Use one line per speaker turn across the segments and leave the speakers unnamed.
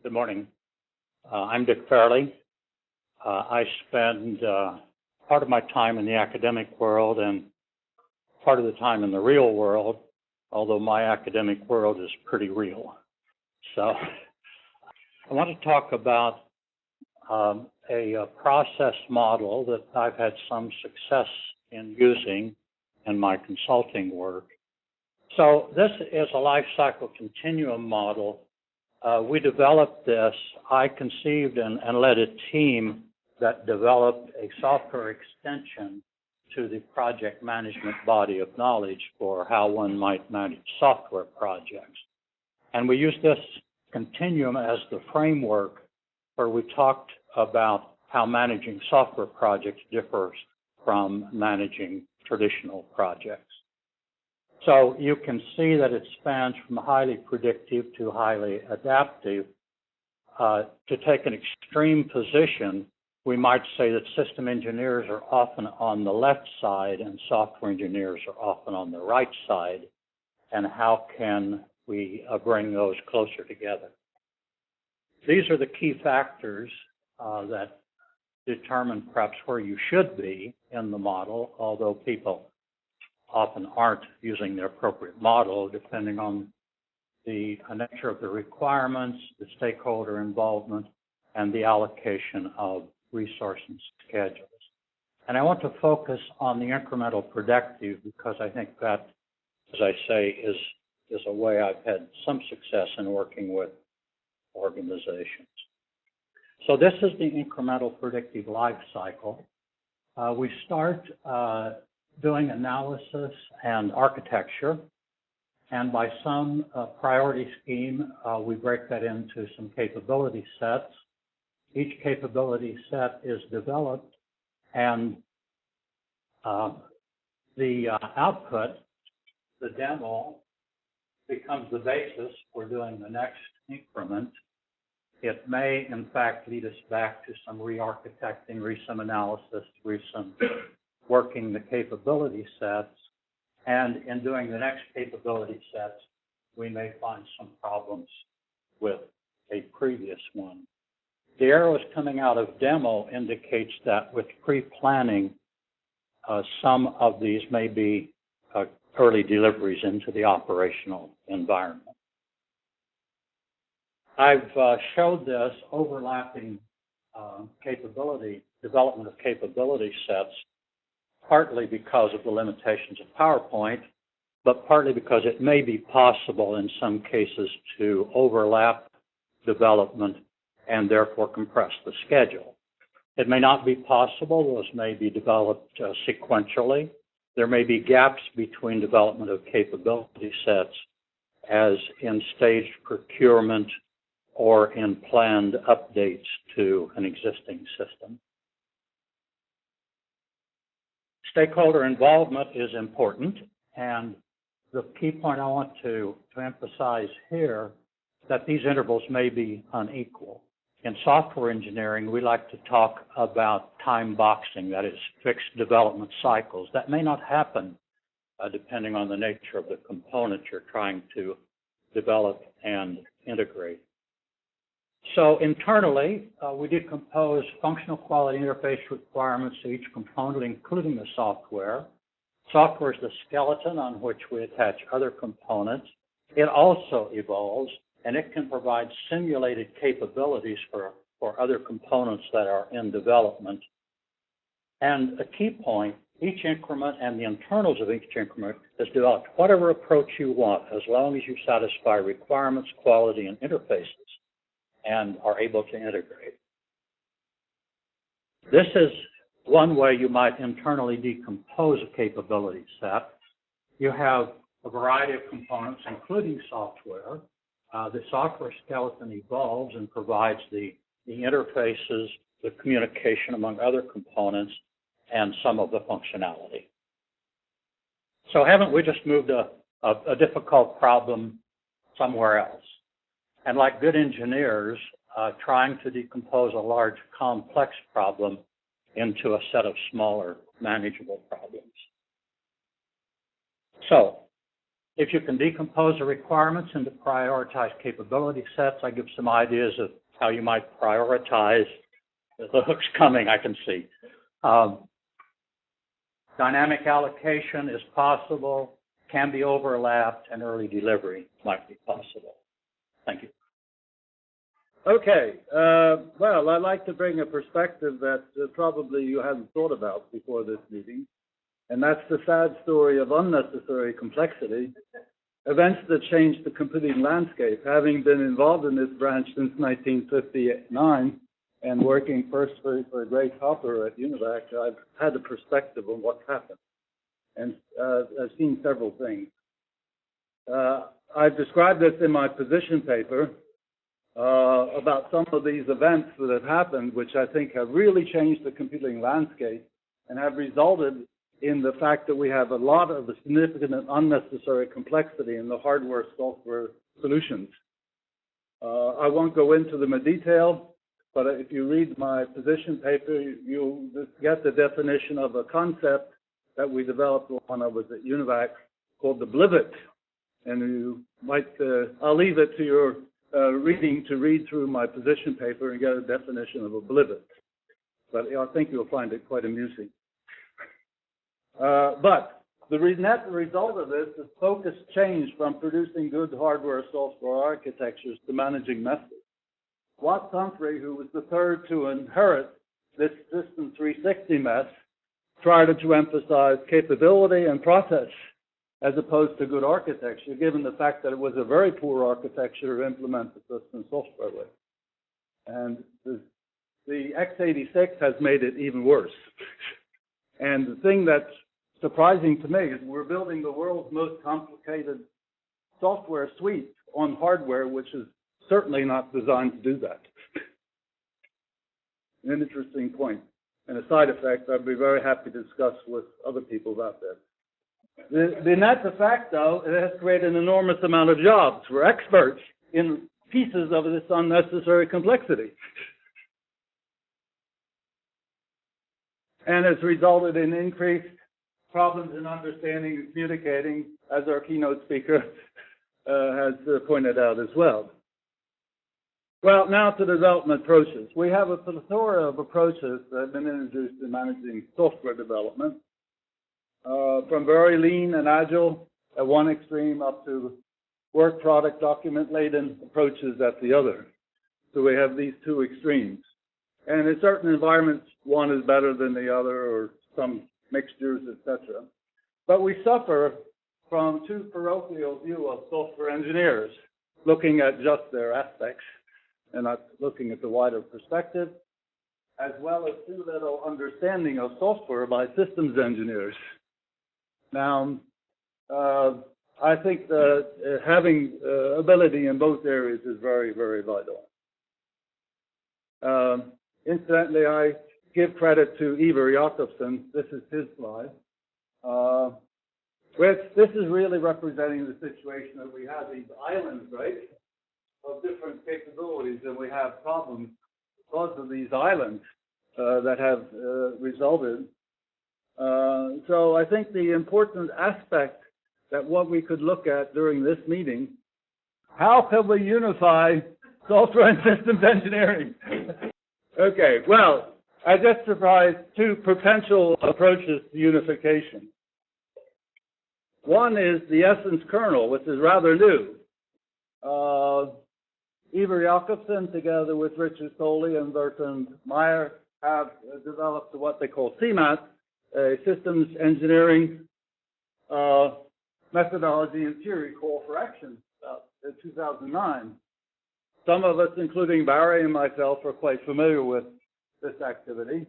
Good morning. I'm Dick Fairley. I spend part of my time in the academic world and part of the time in the real world, although my academic world is pretty real. So I want to talk about a process model that I've had some success in using in my consulting work. So this is a Lifecycle Continuum model. We developed this. I conceived and led a team that developed a software extension to the project management body of knowledge for how one might manage software projects. And we used this continuum as the framework where we talked about how managing software projects differs from managing traditional projects. So you can see that it spans from highly predictive to highly adaptive. To take an extreme position, we might say that system engineers are often on the left side and software engineers are often on the right side. And how can we bring those closer together? These are the key factors that determine perhaps where you should be in the model, although people often aren't using the appropriate model depending on the nature of the requirements, the stakeholder involvement, and the allocation of resource and schedules. And I want to focus on the incremental predictive because I think that, as I say, is a way I've had some success in working with organizations. So this is the incremental predictive life cycle. We start doing analysis and architecture, and by some priority scheme, we break that into some capability sets. Each capability set is developed, and the output, the demo, becomes the basis for doing the next increment. It may, in fact, lead us back to some re-architecting, re-some analysis, re-some working the capability sets, and in doing the next capability sets, we may find some problems with a previous one. The arrows coming out of demo indicates that with pre-planning, some of these may be early deliveries into the operational environment. I've showed this overlapping development of capability sets, partly because of the limitations of PowerPoint, but partly because it may be possible in some cases to overlap development and therefore compress the schedule. It may not be possible. Those may be developed sequentially. There may be gaps between development of capability sets as in staged procurement or in planned updates to an existing system. Stakeholder involvement is important, and the key point I want to emphasize here is that these intervals may be unequal. In software engineering, we like to talk about time boxing, that is, fixed development cycles. That may not happen depending on the nature of the component you're trying to develop and integrate. So internally, we decompose functional quality interface requirements to each component, including the software. Software is the skeleton on which we attach other components. It also evolves, and it can provide simulated capabilities for other components that are in development. And a key point, each increment and the internals of each increment is developed whatever approach you want, as long as you satisfy requirements, quality, and interfaces, and are able to integrate. This is one way you might internally decompose a capability set. You have a variety of components, including software. The software skeleton evolves and provides the interfaces, the communication among other components, and some of the functionality. So haven't we just moved a difficult problem somewhere else? And like good engineers, trying to decompose a large, complex problem into a set of smaller, manageable problems. So If you can decompose the requirements into prioritized capability sets, I give some ideas of how you might prioritize. The hook's coming, I can see. Dynamic allocation is possible, can be overlapped, and early delivery might be possible. Thank you.
Okay. Well, I'd like to bring a perspective that probably you hadn't thought about before this meeting, and that's the sad story of unnecessary complexity, events that changed the computing landscape. Having been involved in this branch since 1959 and working first for Greg Hopper at UNIVAC, I've had a perspective on what's happened, and I've seen several things. I've described this in my position paper about some of these events that have happened, which I think have really changed the computing landscape and have resulted in the fact that we have a lot of significant and unnecessary complexity in the hardware-software solutions. I won't go into them in detail, but if you read my position paper, you'll get the definition of a concept that we developed when I was at UNIVAC called the blivet. And you might, I'll leave it to your reading to read through my position paper and get a definition of a blivet. But I think you'll find it quite amusing. But the net result of this is focus changed from producing good hardware software architectures to managing methods. Watts Humphrey, who was the third to inherit this System 360 mess, tried to emphasize capability and process as opposed to good architecture, given the fact that it was a very poor architecture to implement the system software with. And the x86 has made it even worse. And the thing that's surprising to me is we're building the world's most complicated software suite on hardware, which is certainly not designed to do that. An interesting point. And a side effect I'd be very happy to discuss with other people about this. The net effect, though, it has created an enormous amount of jobs for experts in pieces of this unnecessary complexity. And has resulted in increased problems in understanding and communicating, as our keynote speaker has pointed out as well. Well, now to development approaches. We have a plethora of approaches that have been introduced in managing software development, from very lean and agile at one extreme up to work product document laden approaches at the other. So we have these two extremes. And in certain environments, one is better than the other, or some mixtures, etc. But we suffer from too parochial view of software engineers, looking at just their aspects and not looking at the wider perspective, as well as too little understanding of software by systems engineers. Now, I think that having ability in both areas is very, very vital. Incidentally, I give credit to Ivar Jakobsen. This is his slide. This is really representing the situation that we have these islands, right, of different capabilities, and we have problems because of these islands that have resulted. So I think the important aspect that what we could look at during this meeting, how can we unify software and systems engineering? Okay, well, I just surprised two potential approaches to unification. One is the Essence kernel, which is rather new. Ivar Jakobsen, together with Richard Foley and Bertrand Meyer, have developed what they call CMAT, a systems engineering methodology and theory call for action in 2009. Some of us, including Barry and myself, are quite familiar with this activity.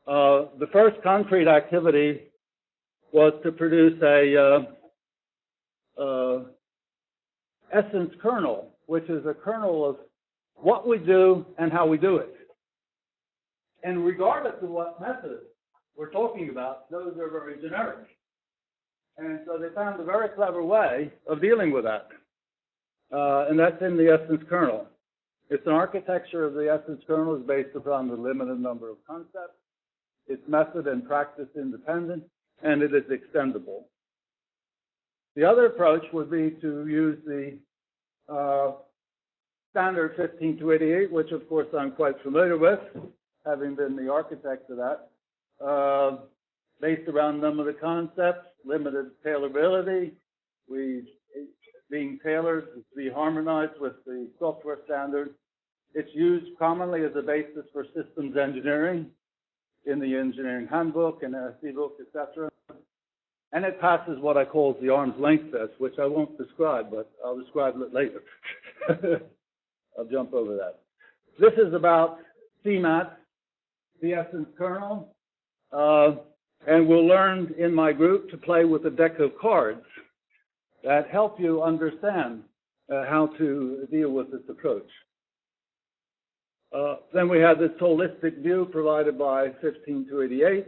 The first concrete activity was to produce a Essence kernel, which is a kernel of what we do and how we do it. And regardless of what method we're talking about, those are very generic. And so they found a very clever way of dealing with that. And that's in the Essence kernel. It's an architecture of the Essence kernel is based upon the limited number of concepts. It's method and practice independent, and it is extendable. The other approach would be to use the standard 15288, which of course I'm quite familiar with, having been the architect of that, based around a number of concepts, limited tailorability, being tailored to be harmonized with the software standard. It's used commonly as a basis for systems engineering in the engineering handbook and SSE book, etc. And it passes what I call the arm's length test, which I won't describe, but I'll describe it later. I'll jump over that. This is about CMAT, the essence kernel, and we'll learn in my group to play with a deck of cards that help you understand how to deal with this approach. Then we have this holistic view provided by 15288,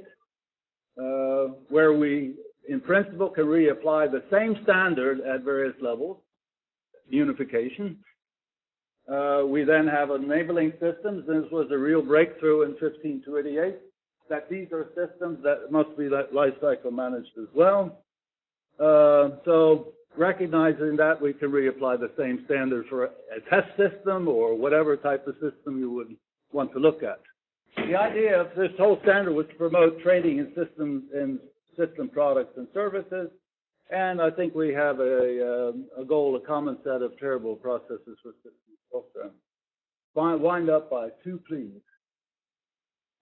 where we, in principle, can reapply the same standard at various levels, unification. We then have enabling systems. This was a real breakthrough in 15288, that these are systems that must be lifecycle managed as well. So recognizing that, we can reapply the same standard for a test system or whatever type of system you would want to look at. The idea of this whole standard was to promote trading in systems and system products and services, and I think we have a goal, a common set of terrible processes for system software. Wind up by two pleas.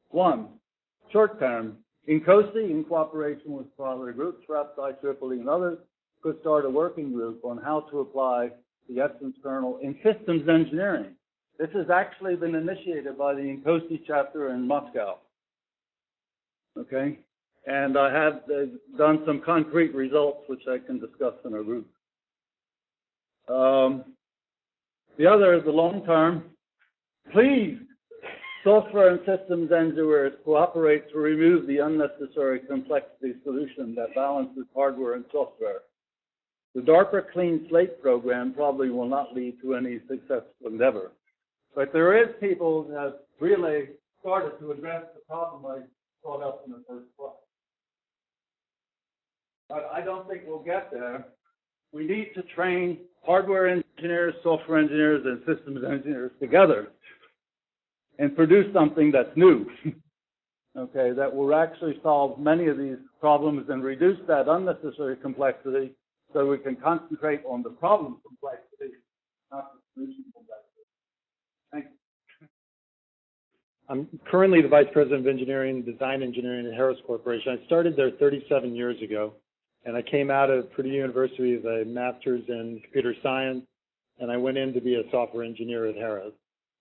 One, short term, in COSI, in cooperation with collaborative groups, perhaps IEEE and others, could start a working group on how to apply the essence kernel in systems engineering. This has actually been initiated by the INCOSI chapter in Moscow. Okay? And I have done some concrete results, which I can discuss in our group. The other is the long term. Please, software and systems engineers cooperate to remove the unnecessary complexity solution that balances hardware and software. The DARPA Clean Slate program probably will not lead to any successful endeavor. But there is people that have really started to address the problem I brought up in the first slide. But I don't think we'll get there. We need to train hardware engineers, software engineers, and systems engineers together and produce something that's new, okay, that will actually solve many of these problems and reduce that unnecessary complexity so we can concentrate on the problem complexity, not the solution complexity. Thank you.
I'm currently the Vice President of Engineering and Design Engineering at Harris Corporation. I started there 37 years ago, and I came out of Purdue University with a master's in computer science, and I went in to be a software engineer at Harris.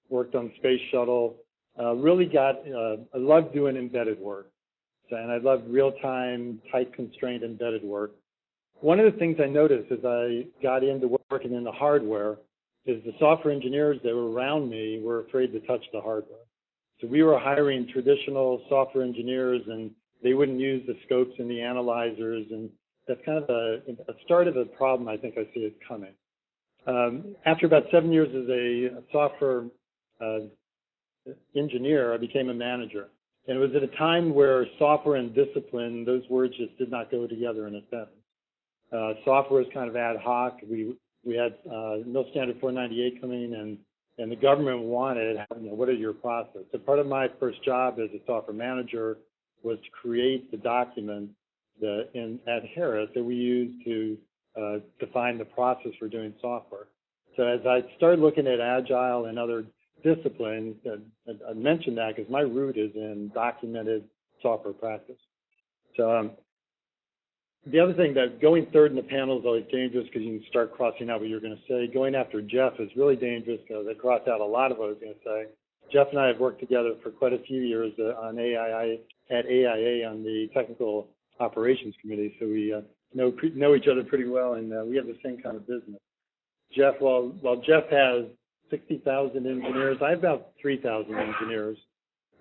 Worked on space shuttle, I love doing embedded work, and I love real-time, tight constraint embedded work. One of the things I noticed as I got into working in the hardware is the software engineers that were around me were afraid to touch the hardware. So we were hiring traditional software engineers, and they wouldn't use the scopes and the analyzers, and that's kind of a start of a problem I think I see is coming. After about 7 years as a software engineer, I became a manager. And it was at a time where software and discipline, those words just did not go together in a sentence. Software is kind of ad hoc. We had no standard 498 coming in, and the government wanted, what are your process? So part of my first job as a software manager was to create the document at Harris that we used to define the process for doing software. So as I started looking at Agile and other disciplines, I mentioned that because my root is in documented software practice. So the other thing, that going third in the panel is always dangerous because you can start crossing out what you're going to say. Going after Jeff is really dangerous because I crossed out a lot of what I was going to say. Jeff and I have worked together for quite a few years on at AIA on the Technical Operations Committee, so we know each other pretty well, and we have the same kind of business. Jeff, while Jeff has 60,000 engineers, I have about 3,000 engineers.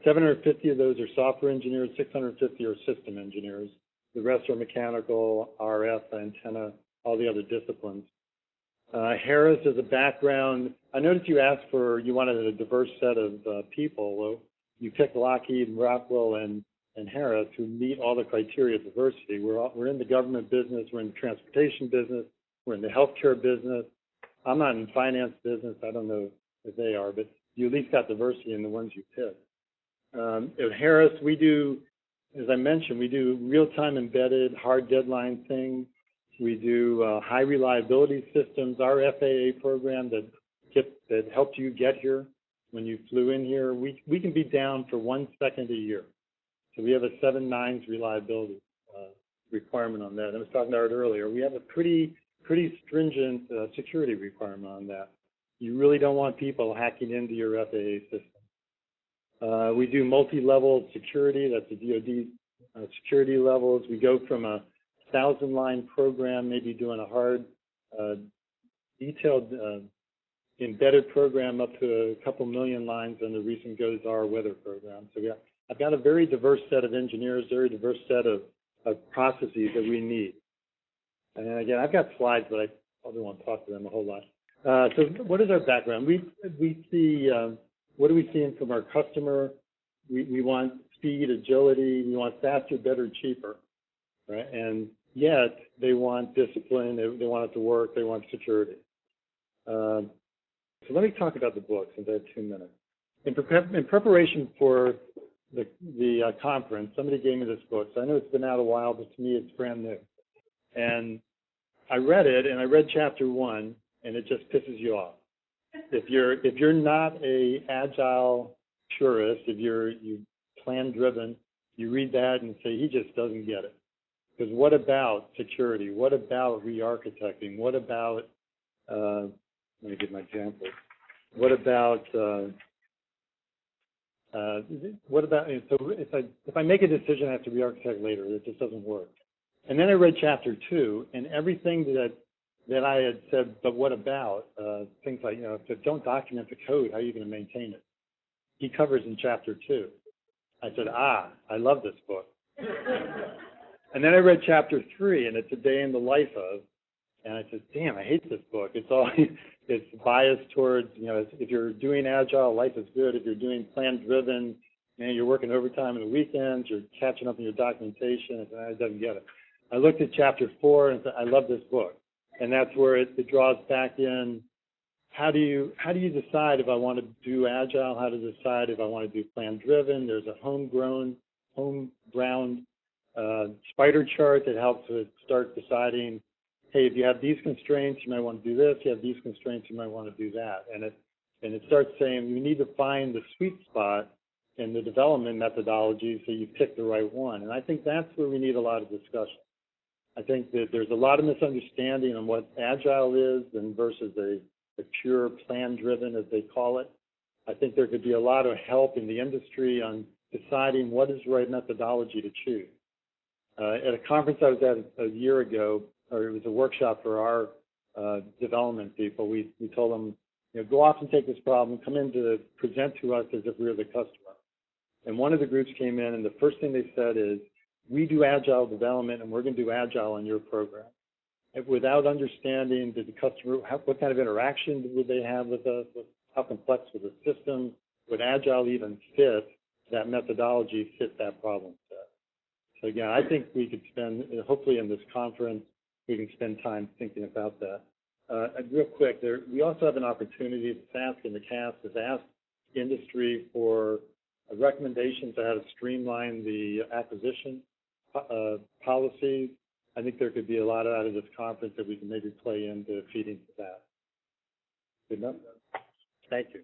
750 of those are software engineers, 650 are system engineers. The rest are mechanical, RF, antenna, all the other disciplines. Harris is a background. I noticed you asked you wanted a diverse set of people. Well, you picked Lockheed and Rockwell and and Harris who meet all the criteria of diversity. We're in the government business, we're in the transportation business, we're in the healthcare business. I'm not in finance business, I don't know if they are, but you at least got diversity in the ones you pick. At Harris, we do, as I mentioned, we do real-time embedded, hard deadline things. We do high reliability systems. Our FAA program that helped you get here when you flew in here, we can be down for 1 second a year. So we have a 7 nines reliability requirement on that. I was talking about it earlier. We have a pretty stringent security requirement on that. You really don't want people hacking into your FAA system. We do multi-level security. That's the DoD security levels. We go from a 1,000-line program, maybe doing a hard, detailed embedded program up to a couple million lines on the recent GOES-R weather program. So I've got a very diverse set of engineers, very diverse set of processes that we need. And again, I've got slides, but I probably won't talk to them a whole lot. So what is our background? We see, what are we seeing from our customer? We want speed, agility, we want faster, better, cheaper, right? And yet they want discipline, they want it to work, they want security. So let me talk about the book since I have 2 minutes. In preparation for the conference, somebody gave me this book. So I know it's been out a while, but to me it's brand new. And I read it, and I read chapter 1, and it just pisses you off. If you're not a agile purist, if you plan driven, you read that and say he just doesn't get it. Because what about security? What about re-architecting? What about let me give my example. What about so if I make a decision, I have to re-architect later. It just doesn't work. And then I read chapter 2, and everything that I had said, but what about things like, if you don't document the code, how are you going to maintain it? He covers in chapter 2. I said, I love this book. And then I read chapter 3, and it's a day in the life of, and I said, damn, I hate this book. It's biased towards, if you're doing agile, life is good. If you're doing plan-driven, you're working overtime on the weekends, you're catching up on your documentation. I said, I don't get it. I looked at chapter 4 and said, I love this book. And that's where it draws back in. How do you decide if I want to do agile? How to decide if I want to do plan-driven? There's a home-ground spider chart that helps with start deciding, hey, if you have these constraints, you might want to do this. If you have these constraints, you might want to do that. And it starts saying you need to find the sweet spot in the development methodology so you pick the right one. And I think that's where we need a lot of discussion. I think that there's a lot of misunderstanding on what agile is and versus a pure plan-driven, as they call it. I think there could be a lot of help in the industry on deciding what is the right methodology to choose. At a conference I was at a year ago, or it was a workshop for our development people, we told them, go off and take this problem, come in to present to us as if we were the customer. And one of the groups came in, and the first thing they said is, we do agile development, and we're going to do agile in your program. Without understanding the customer, what kind of interaction would they have with us, how complex was the system, would agile even fit that methodology, fit that problem set? So again, I think we could spend, hopefully in this conference, we can spend time thinking about that. Real quick, we also have an opportunity to ask, and the CAST has asked industry for recommendations on how to streamline the acquisition policies. I think there could be a lot out of this conference that we can maybe play into feeding to that. Good enough? Thank you.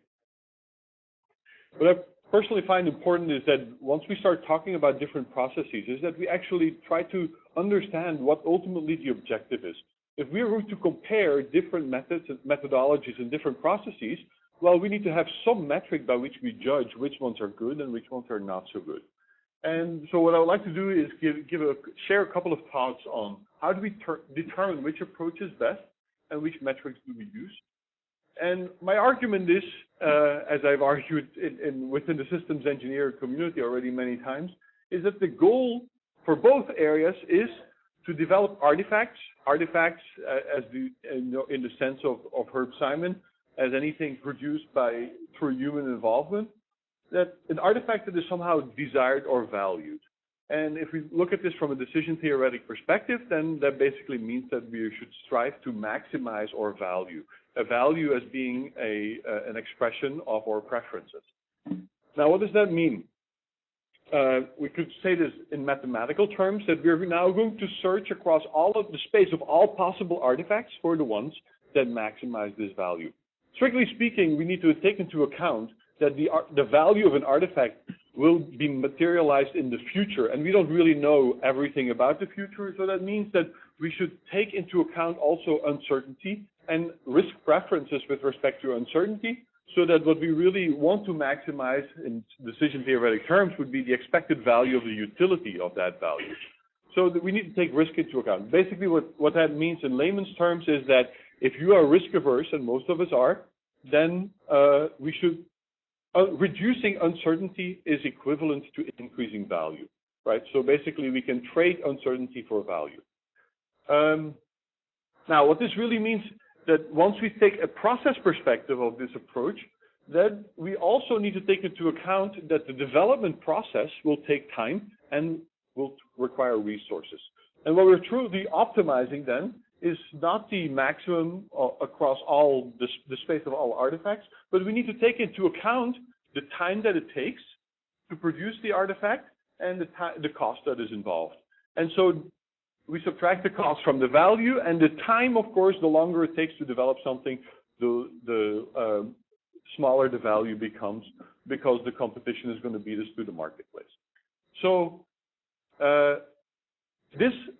What I personally find important is that once we start talking about different processes, is that we actually try to understand what ultimately the objective is. If we are going to compare different methods and methodologies and different processes, well, we need to have some metric by which we judge which ones are good and which ones are not so good. And so what I would like to do is share a couple of thoughts on how do we determine which approach is best and which metrics do we use. And my argument is, as I've argued within the systems engineer community already many times, is that the goal for both areas is to develop artifacts in the sense of Herb Simon, as anything produced through human involvement, that an artifact that is somehow desired or valued. And if we look at this from a decision theoretic perspective, then that basically means that we should strive to maximize our value. A value as being an expression of our preferences. Now, what does that mean? We could say this in mathematical terms, that we're now going to search across all of the space of all possible artifacts for the ones that maximize this value. Strictly speaking, we need to take into account that the value of an artifact will be materialized in the future, and we don't really know everything about the future, so that means that we should take into account also uncertainty and risk preferences with respect to uncertainty, so that what we really want to maximize in decision theoretic terms would be the expected value of the utility of that value. So that we need to take risk into account. Basically what that means in layman's terms is that if you are risk averse, and most of us are, then we should reducing uncertainty is equivalent to increasing value, right? So basically we can trade uncertainty for value. Now what this really means that once we take a process perspective of this approach, then we also need to take into account that the development process will take time and will require resources. And what we're truly optimizing then is not the maximum across all the space of all artifacts, but we need to take into account the time that it takes to produce the artifact and the cost that is involved. And so we subtract the cost from the value, and the time, of course, the longer it takes to develop something, the smaller the value becomes, because the competition is going to beat us to the marketplace. So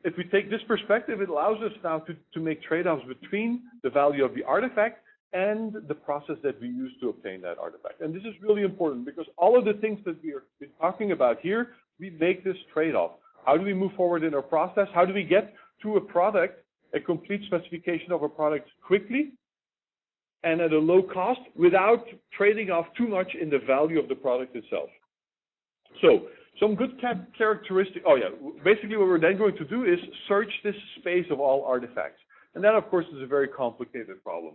if we take this perspective, it allows us now to make trade-offs between the value of the artifact and the process that we use to obtain that artifact. And this is really important, because all of the things that we are talking about here, we make this trade-off. How do we move forward in our process? How do we get to a product, a complete specification of a product quickly and at a low cost without trading off too much in the value of the product itself? So some good characteristics. Oh yeah, basically what we're then going to do is search this space of all artifacts. And that, of course, is a very complicated problem.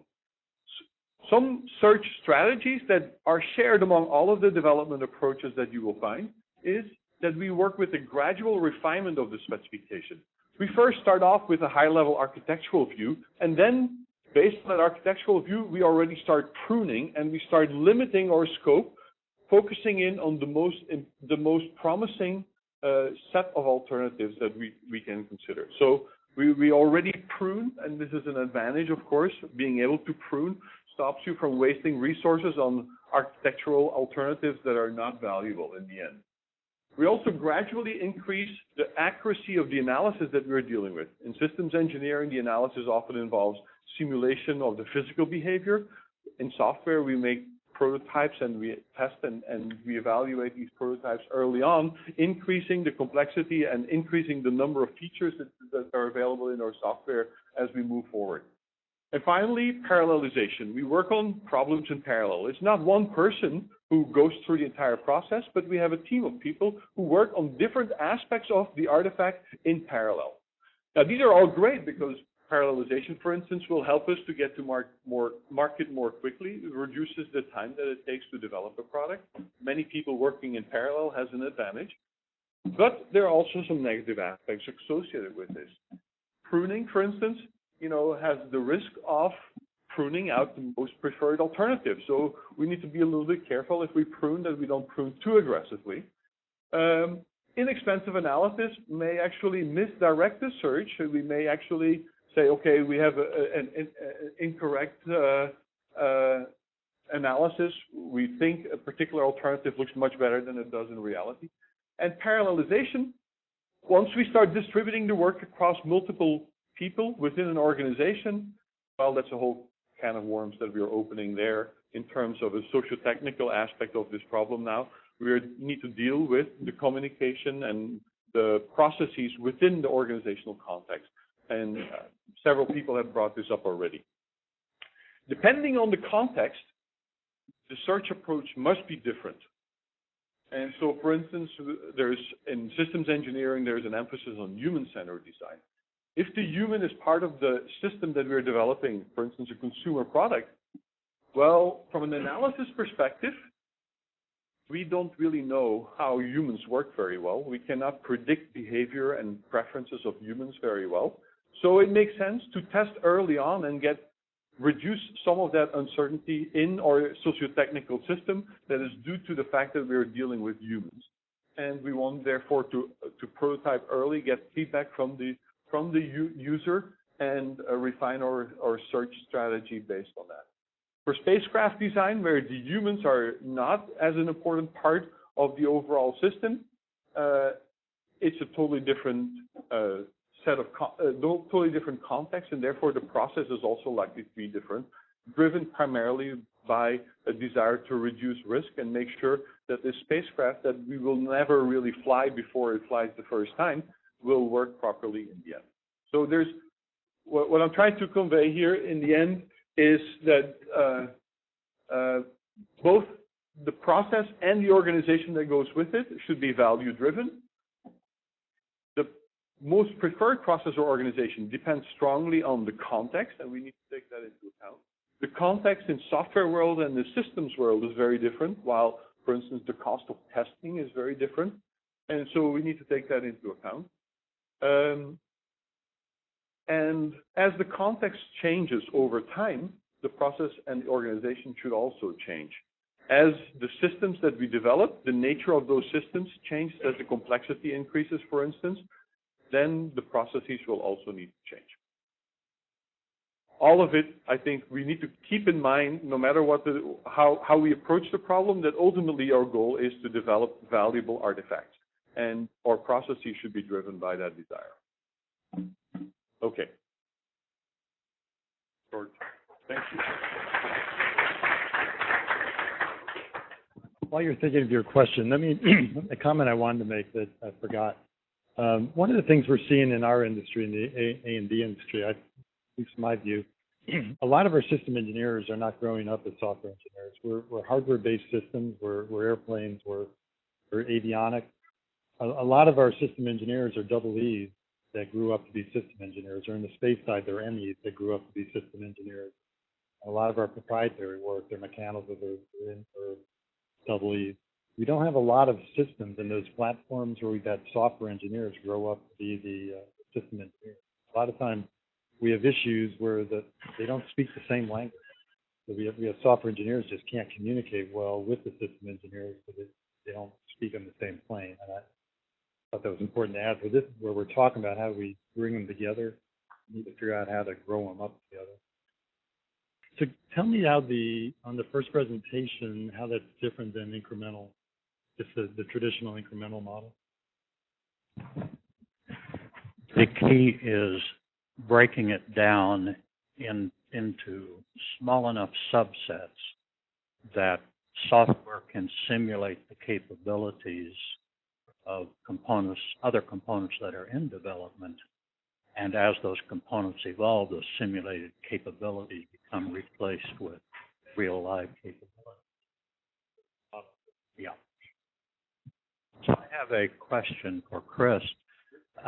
Some search strategies that are shared among all of the development approaches that you will find is that we work with a gradual refinement of the specification. We first start off with a high-level architectural view, and then, based on that architectural view, we already start pruning, and we start limiting our scope, focusing in on the most promising set of alternatives that we can consider. So we already prune, and this is an advantage, of course. Being able to prune stops you from wasting resources on architectural alternatives that are not valuable in the end. We also gradually increase the accuracy of the analysis that we're dealing with. In systems engineering, the analysis often involves simulation of the physical behavior. In software, we make prototypes and we test and we evaluate these prototypes early on, increasing the complexity and increasing the number of features that are available in our software as we move forward. And finally, parallelization. We work on problems in parallel. It's not one person who goes through the entire process, but we have a team of people who work on different aspects of the artifact in parallel. Now, these are all great because parallelization, for instance, will help us to get to market more quickly. It reduces the time that it takes to develop a product. Many people working in parallel has an advantage, but there are also some negative aspects associated with this. Pruning, for instance, has the risk of pruning out the most preferred alternative. So we need to be a little bit careful if we prune that we don't prune too aggressively. Inexpensive analysis may actually misdirect the search. We may actually say, okay, we have an incorrect analysis. We think a particular alternative looks much better than it does in reality. And parallelization, once we start distributing the work across multiple people within an organization, well, that's a whole can of worms that we are opening there in terms of a socio-technical aspect of this problem now. We need to deal with the communication and the processes within the organizational context. And several people have brought this up already. Depending on the context, the search approach must be different. And so, for instance, in systems engineering, there's an emphasis on human-centered design. If the human is part of the system that we're developing, for instance, a consumer product, well, from an analysis perspective, we don't really know how humans work very well. We cannot predict behavior and preferences of humans very well. So it makes sense to test early on and reduce some of that uncertainty in our socio-technical system that is due to the fact that we're dealing with humans. And we want, therefore, to prototype early, get feedback from the user, and refine our search strategy based on that. For spacecraft design, where the humans are not as an important part of the overall system, it's a totally different totally different context, and therefore the process is also likely to be different, driven primarily by a desire to reduce risk and make sure that this spacecraft that we will never really fly before it flies the first time will work properly in the end. So there's what I'm trying to convey here in the end is that both the process and the organization that goes with it should be value driven. The most preferred process or organization depends strongly on the context, and we need to take that into account. The context in software world and the systems world is very different, while, for instance, the cost of testing is very different. And so we need to take that into account. And as the context changes over time, the process and the organization should also change. As the systems that we develop, the nature of those systems changes as the complexity increases, for instance, then the processes will also need to change. All of it, I think, we need to keep in mind, no matter what how we approach the problem, that ultimately our goal is to develop valuable artifacts, and our processes should be driven by that desire. Okay. Short. Thank you.
While you're thinking of your question, let me a comment I wanted to make that I forgot. One of the things we're seeing in our industry, in the A&D industry, at least in my view, a lot of our system engineers are not growing up as software engineers. We're hardware-based systems. We're airplanes. We're avionics. A lot of our system engineers are double E's that grew up to be system engineers, or in the space side, they're MEs that grew up to be system engineers. A lot of our proprietary work, they're mechanical, they're double E's. We don't have a lot of systems in those platforms where we've had software engineers grow up to be the system engineers. A lot of times we have issues where they don't speak the same language. So we have software engineers just can't communicate well with the system engineers because they don't speak on the same plane. And I thought that was important to add for this, where we're talking about how we bring them together. We need to figure out how to grow them up together. So tell me how on the first presentation, how that's different than incremental, just the traditional incremental model.
The key is breaking it down into small enough subsets that software can simulate the capabilities of components, other components that are in development. And as those components evolve, those simulated capabilities become replaced with real live capabilities. Yeah. So I have a question for Chris.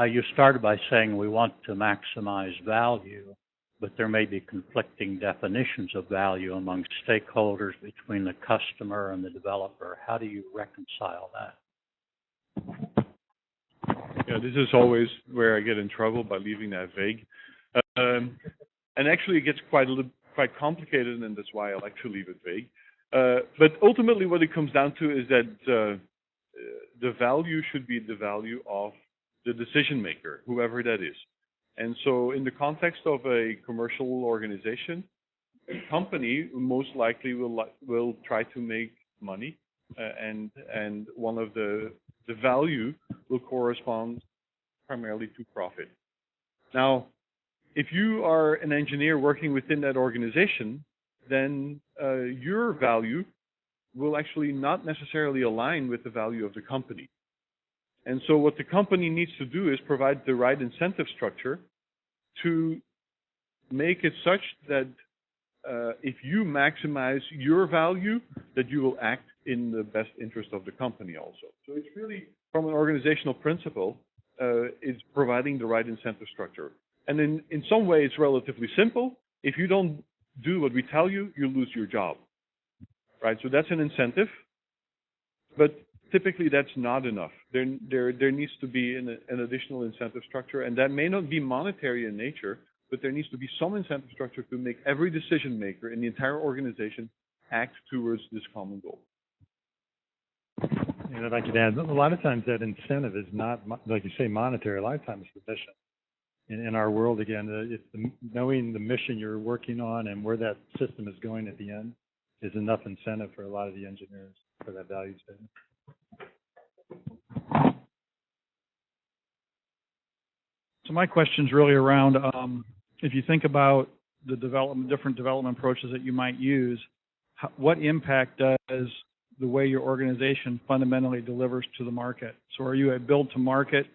You started by saying we want to maximize value, but there may be conflicting definitions of value among stakeholders between the customer and the developer. How do you reconcile that?
Yeah, this is always where I get in trouble by leaving that vague. And actually it gets quite complicated, and that's why I like to leave it vague. But ultimately what it comes down to is that the value should be the value of the decision maker, whoever that is. And so in the context of a commercial organization, a company most likely will try to make money, and one of the value will correspond primarily to profit. Now, if you are an engineer working within that organization, then your value will actually not necessarily align with the value of the company. And so what the company needs to do is provide the right incentive structure to make it such that if you maximize your value, that you will act in the best interest of the company also. So it's really, from an organizational principle, it's providing the right incentive structure. And in some way, it's relatively simple. If you don't do what we tell you, you lose your job, right? So that's an incentive. But typically that's not enough. There needs to be an additional incentive structure, and that may not be monetary in nature, but there needs to be some incentive structure to make every decision maker in the entire organization act towards this common goal.
And if I could add, a lot of times that incentive is not, like you say, monetary. A lot of times it's the mission. In our world, again, it's knowing the mission you're working on and where that system is going at the end is enough incentive for a lot of the engineers for that value statement.
So my question's really around, if you think about the different development approaches that you might use, what impact does the way your organization fundamentally delivers to the market? So are you a build to market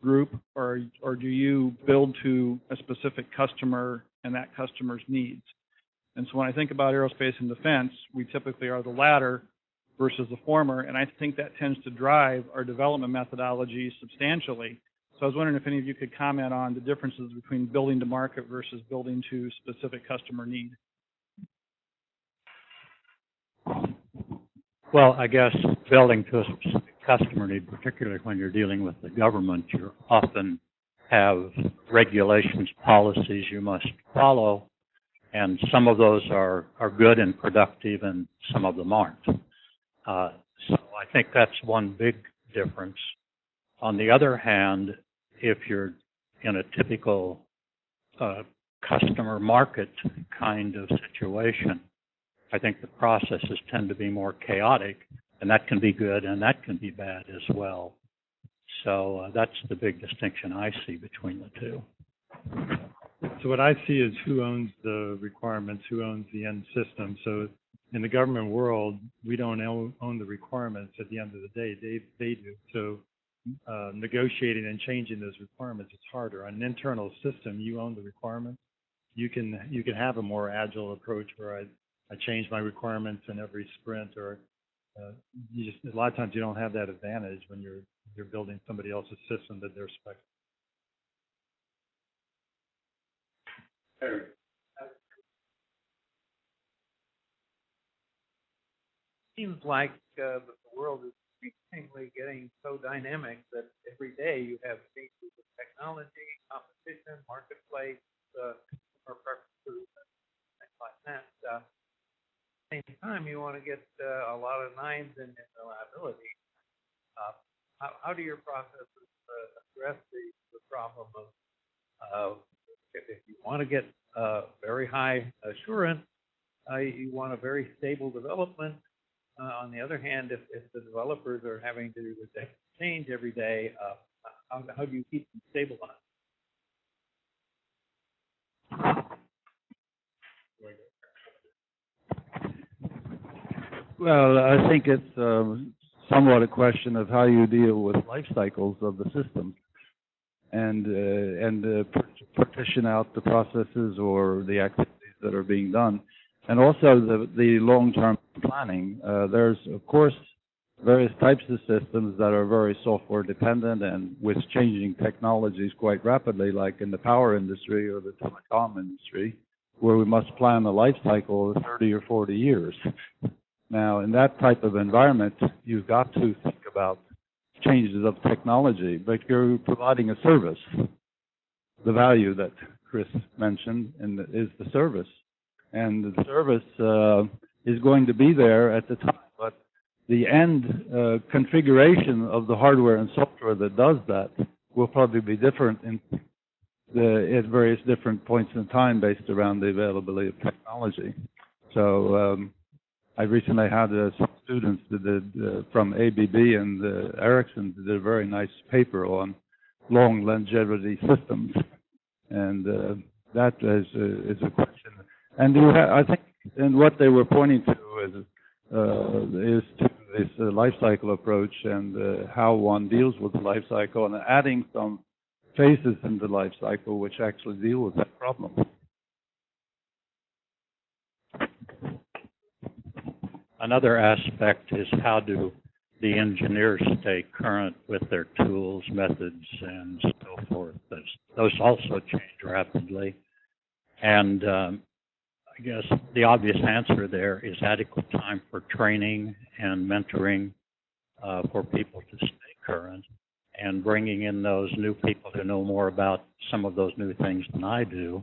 group, or do you build to a specific customer and that customer's needs? And so when I think about aerospace and defense, we typically are the latter versus the former, and I think that tends to drive our development methodology substantially. So I was wondering if any of you could comment on the differences between building to market versus building to specific customer need.
Well, I guess building to a specific customer need, particularly when you're dealing with the government, you often have regulations, policies you must follow, and some of those are good and productive, and some of them aren't. So I think that's one big difference. On the other hand, if you're in a typical customer market kind of situation, I think the processes tend to be more chaotic, and that can be good and that can be bad as well. So that's the big distinction I see between the two.
So what I see is who owns the requirements, who owns the end system. So in the government world, we don't own the requirements at the end of the day. They do. So negotiating and changing those requirements, it's harder. On an internal system, you own the requirements. You can have a more agile approach where I change my requirements in every sprint, or a lot of times you don't have that advantage when you're building somebody else's system that they're expecting.
Seems like the world is increasingly getting so dynamic that every day you have changes of technology, competition, marketplace, or preferences, things like that. At the same time, you want to get a lot of nines in reliability. How do your processes address the problem of if you want to get very high assurance, you want a very stable development. On the other hand, if the developers are having to change every day, how do you keep them stabilized?
Well, I think it's somewhat a question of how you deal with life cycles of the system, and partition out the processes or the activities that are being done, and also the long-term planning. There's, of course, various types of systems that are very software dependent and with changing technologies quite rapidly, like in the power industry or the telecom industry, where we must plan a life cycle of 30 or 40 years. Now, in that type of environment, you've got to think about changes of technology, but you're providing a service. The value that Chris mentioned is the service. And the service is going to be there at the time, but the end configuration of the hardware and software that does that will probably be different at various different points in time based around the availability of technology. So I recently had some students that did from ABB and Ericsson did a very nice paper on long longevity systems, and that is a question. And I think, and what they were pointing to is to this life cycle approach and how one deals with the life cycle, and adding some phases in the life cycle which actually deal with that problem.
Another aspect is how do the engineers stay current with their tools, methods, and so forth. Those also change rapidly. And I guess the obvious answer there is adequate time for training and mentoring for people to stay current, and bringing in those new people who know more about some of those new things than I do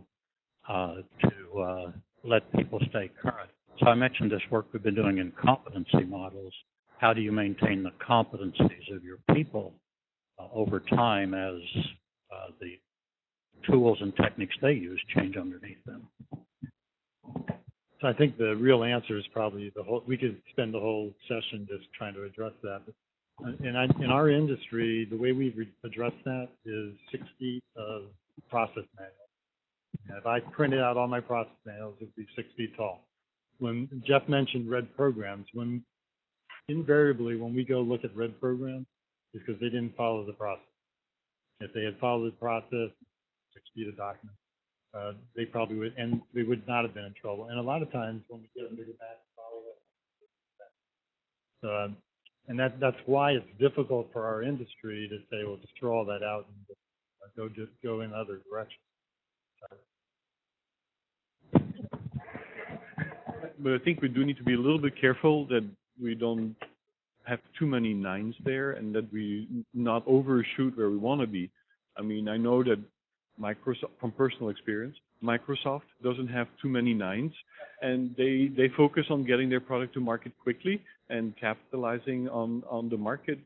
to let people stay current. So I mentioned this work we've been doing in competency models. How do you maintain the competencies of your people over time as the tools and techniques they use change underneath them?
So I think the real answer is probably we could spend the whole session just trying to address that. In our industry, the way we've addressed that is 6 feet of process manuals. And if I printed out all my process manuals, it would be 6 feet tall. When Jeff mentioned red programs, invariably when we go look at red programs, it's because they didn't follow the process. If they had followed the process, 6 feet of document, they probably would, and they would not have been in trouble. And a lot of times when we get them to go back and follow it, and that's why it's difficult for our industry to say, well, just throw all that out and go in other directions.
But I think we do need to be a little bit careful that we don't have too many nines there and that we not overshoot where we want to be. I mean, I know that Microsoft, from personal experience, Microsoft doesn't have too many nines, and they focus on getting their product to market quickly and capitalizing on the market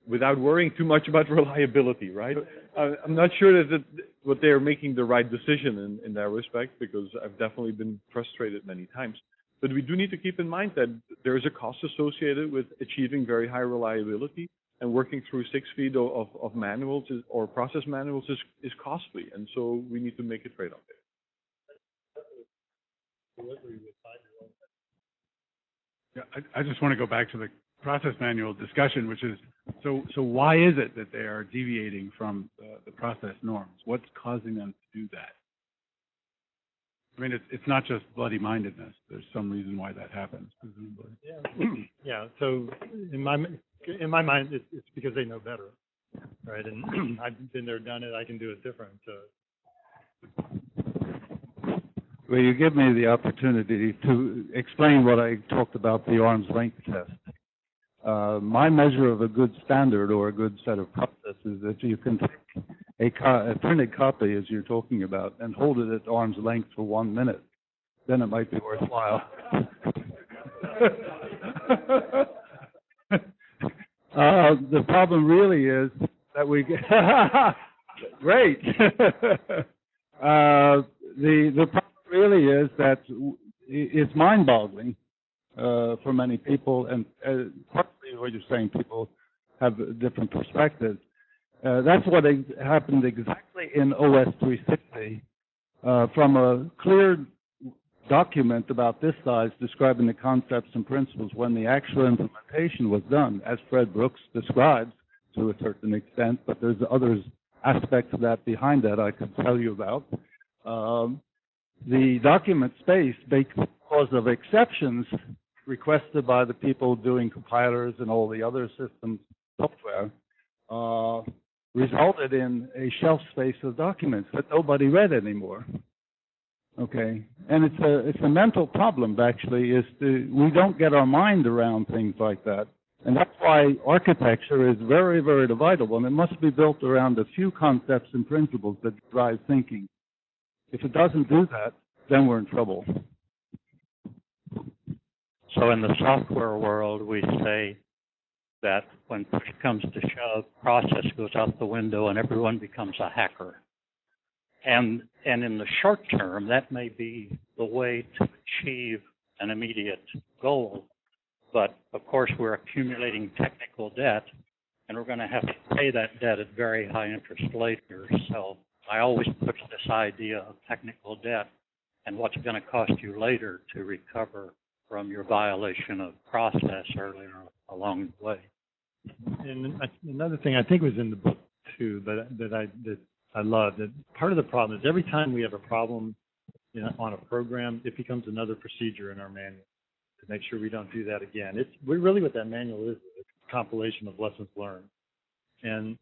without worrying too much about reliability, right? I'm not sure that what they're making the right decision in that respect, because I've definitely been frustrated many times. But we do need to keep in mind that there is a cost associated with achieving very high reliability, and working through 6 feet of manuals or process manuals is costly, and so we need to make a trade-off there.
Yeah, I just want to go back to the process manual discussion, which is, so why is it that they are deviating from the process norms? What's causing them to do that? I mean, it's not just bloody-mindedness. There's some reason why that happens, presumably.
Yeah. So in my mind, it's because they know better, right? And I've been there, done it. I can do it different.
Well, you give me the opportunity to explain what I talked about, the arm's length test. My measure of a good standard or a good set of processes is that you can take a printed copy, as you're talking about, and hold it at arm's length for 1 minute. Then it might be worthwhile. The problem really is that we get great. The problem really is that it's mind-boggling for many people, and partly what you're saying, people have different perspectives. That's what happened exactly in OS 360. From a clear document about this size describing the concepts and principles, when the actual implementation was done, as Fred Brooks describes to a certain extent, but there's other aspects of that behind that I could tell you about. The document space, because of exceptions requested by the people doing compilers and all the other systems software, resulted in a shelf space of documents that nobody read anymore. Okay, and it's a mental problem, actually. We don't get our mind around things like that, and that's why architecture is very, very dividable, and it must be built around a few concepts and principles that drive thinking. If it doesn't do that, then we're in trouble.
So in the software world, we say that when push comes to shove, process goes out the window and everyone becomes a hacker. And in the short term, that may be the way to achieve an immediate goal. But of course, we're accumulating technical debt, and we're going to have to pay that debt at very high interest later. So I always push this idea of technical debt and what's going to cost you later to recover from your violation of process earlier along the way.
And another thing I think was in the book too that I love, that part of the problem is every time we have a problem on a program, it becomes another procedure in our manual to make sure we don't do that again. We're really what that manual is, a compilation of lessons learned. And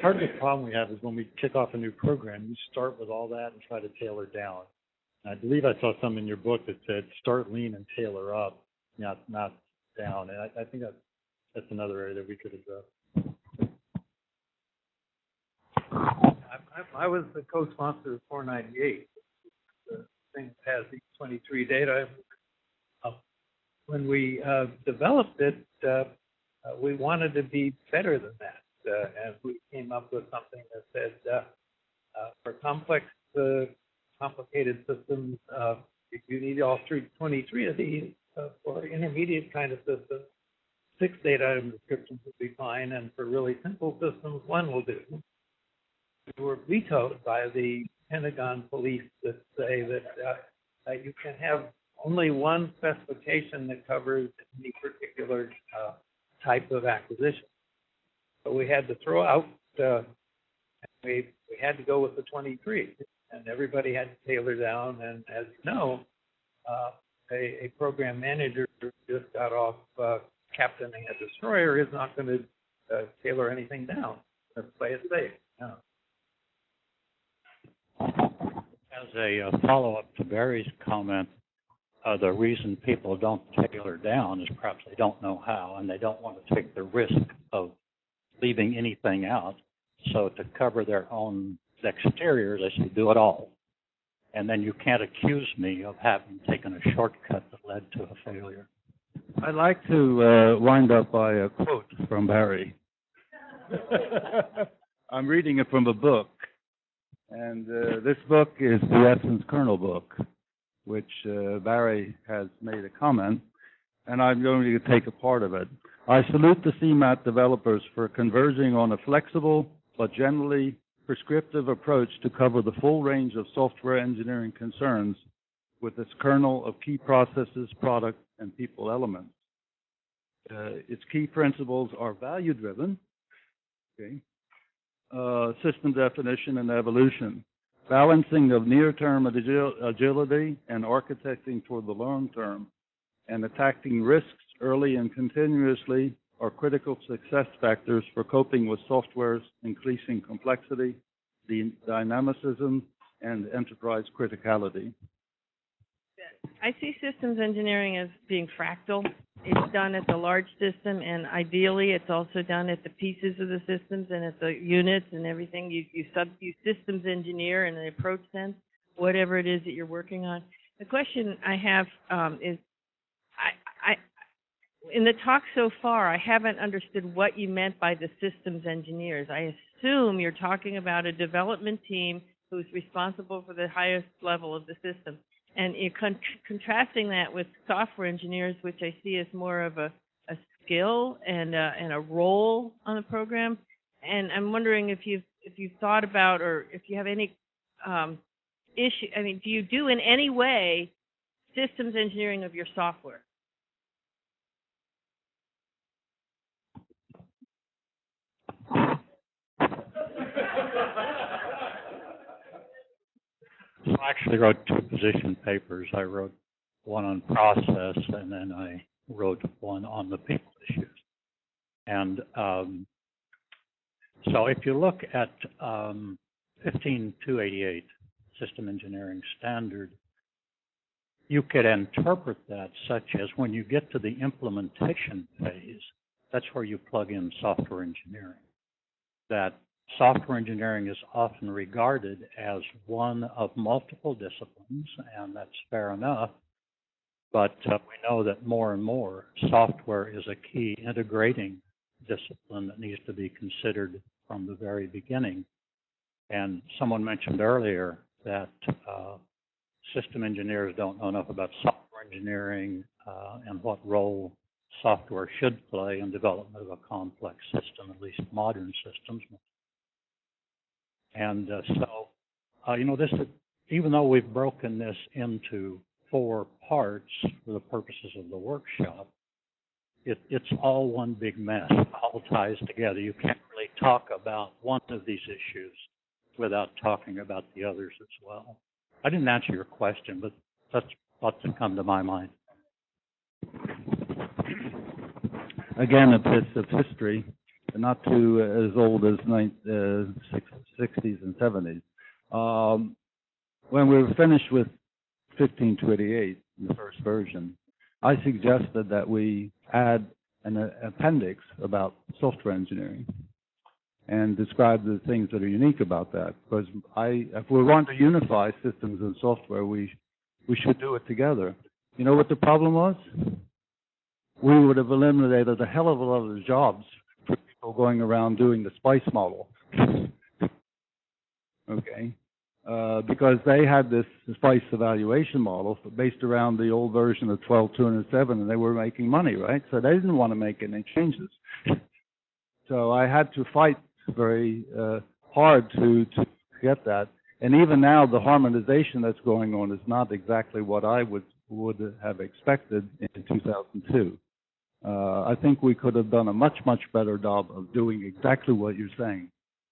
part of the problem we have is when we kick off a new program, you start with all that and try to tailor down. And I believe I saw some in your book that said start lean and tailor up, not down. And I think that's another area that we could address.
I was the co-sponsor of 498, the thing that has these 23 data. When we developed it, we wanted to be better than that, and we came up with something that said for complicated systems, if you need all 23 of these. For intermediate kind of systems, 6 data item descriptions would be fine, and for really simple systems, 1 will do. We were vetoed by the Pentagon police that say that you can have only one specification that covers any particular type of acquisition. So we had to throw out, we had to go with the 23, and everybody had to tailor down. And as you know, a program manager just got off captaining a destroyer is not going to tailor anything down. Let's play it safe. Yeah.
As a follow-up to Barry's comment, the reason people don't tailor down is perhaps they don't know how, and they don't want to take the risk of leaving anything out. So to cover their own exterior, they say, do it all. And then you can't accuse me of having taken a shortcut that led to a failure.
I'd like to wind up by a quote from Barry. I'm reading it from a book, and this book is the Essence Kernel book, which Barry has made a comment, and I'm going to take a part of it. I salute the CMAT developers for converging on a flexible but generally prescriptive approach to cover the full range of software engineering concerns with its kernel of key processes, product, and people elements. Its key principles are value-driven, okay, system definition and evolution, balancing of near-term agility and architecting for the long term, and attacking risks early and continuously are critical success factors for coping with software's increasing complexity, the dynamicism, and enterprise criticality.
I see systems engineering as being fractal. It's done at the large system, and ideally it's also done at the pieces of the systems and at the units and everything. You systems engineer in an approach sense, whatever it is that you're working on. The question I have is, in the talk so far, I haven't understood what you meant by the systems engineers. I assume you're talking about a development team who's responsible for the highest level of the system. And you're contrasting that with software engineers, which I see as more of a skill and a role on the program. And I'm wondering if you've thought about, or if you have any issue. I mean, do you do in any way systems engineering of your software?
So I actually wrote 2 position papers. I wrote one on process, and then I wrote one on the people issues. And so if you look at 15288, System Engineering Standard, you could interpret that such as when you get to the implementation phase, that's where you plug in software engineering. That software engineering is often regarded as one of multiple disciplines, and that's fair enough. But we know that more and more software is a key integrating discipline that needs to be considered from the very beginning. And someone mentioned earlier that system engineers don't know enough about software engineering and what role software should play in development of a complex system, at least modern systems. And so, this is, even though we've broken this into 4 parts for the purposes of the workshop, it's all one big mess. It all ties together. You can't really talk about one of these issues without talking about the others as well. I didn't answer your question, but that's thoughts that come to my mind.
Again, a piece of history, not too as old as 60s and 70s. When we were finished with 15288, the first version, I suggested that we add an appendix about software engineering and describe the things that are unique about that. Because if we want to unify systems and software, we should do it together. You know what the problem was? We would have eliminated a hell of a lot of the jobs for people going around doing the SPICE model. Okay? Because they had this SPICE evaluation model based around the old version of 12.207, and they were making money, right? So they didn't want to make any changes. So I had to fight very hard to get that. And even now, the harmonization that's going on is not exactly what I would have expected in 2002. I think we could have done a much, much better job of doing exactly what you're saying.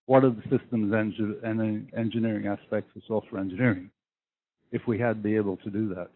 What are the systems and engineering aspects of software engineering, if we had been able to do that?